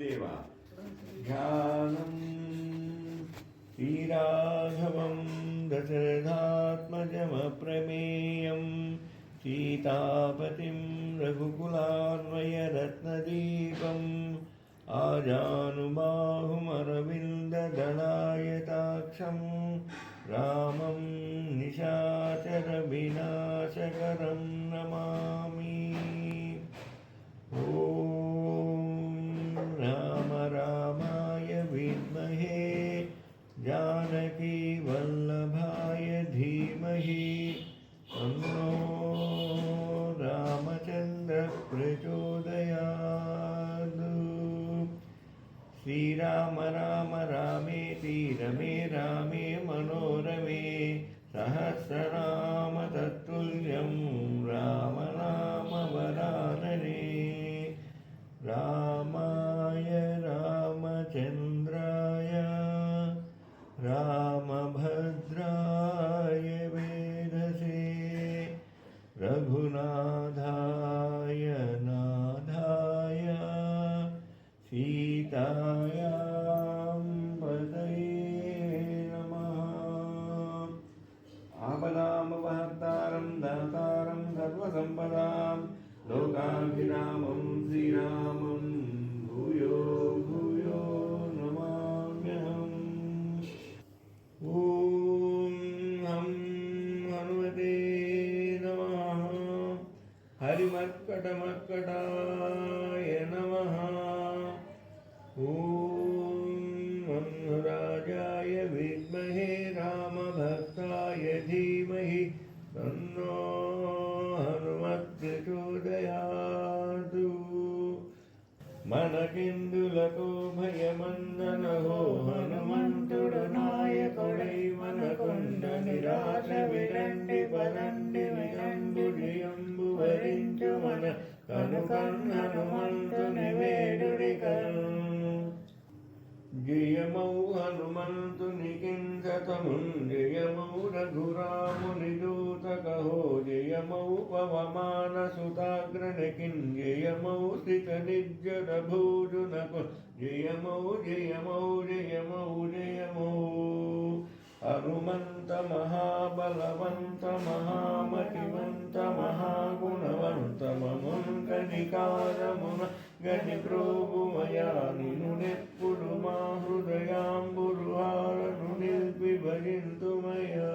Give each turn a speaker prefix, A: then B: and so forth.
A: देवा ध्यानं श्रीराघवं दशरथात्मजमप्रमेयं सीतापतिं रघुकुलान्वयरत्नदीपम् आजानुबाहुमरविन्ददलायताक्षं रामं निशाचरविनाशकरं नमामि। ॐ राम रामाय विद्महे जानकी वल्लभाय धीमहि तन्नो रामचन्द्र प्रचोदयात्। श्रीराम राम रामेति रमे रामे मनोरमे सहस्रनाम तत्तुल्यं रामनाम वरानने। रामाय रामचन्द्राय रामभद्राय वेधसे रघुनाथाय नाथाय सीतायां पतये नमः। आपदामपहर्तारं दातारं सर्वसम्पदां लोकाभिरामं श्रीरामं भूयो भूयो नमाम्यहम्। ॐ हं हनुमते नमः। हरिमर्कटमर्कटाय नमः। ॐ मन्मराजाय विद्महे रामभक्ताय धीमहि तन्नो हनुमत्प्रचोदयात्। మనకెందులకు భయమన్ననహో హనుమంతుడు నాయకుడై మనకొండ నిరాశ విరండి పదండి వినంబు జయంబు వరించు మన కనుకన్ హనుమంతుని వేడుడి కన్ జయమౌ హనుమంతునికిం శతమున్ జయమౌ రఘురాముని దూతకహో జయమౌ పవమాన సుతాగ్రనకిం జయమౌ స్థిత నిర్జర భూజునకు జయమౌ జయమౌ జయమౌ జయమౌ హనుమంత మహాబలవంత మహామతివంత మహాగుణవంత మముంకనికారమున గని ప్రోభుమయా నిను నెప్పుడు మా హృదయాంబురుహారను నిల్పి భజింతుమయా।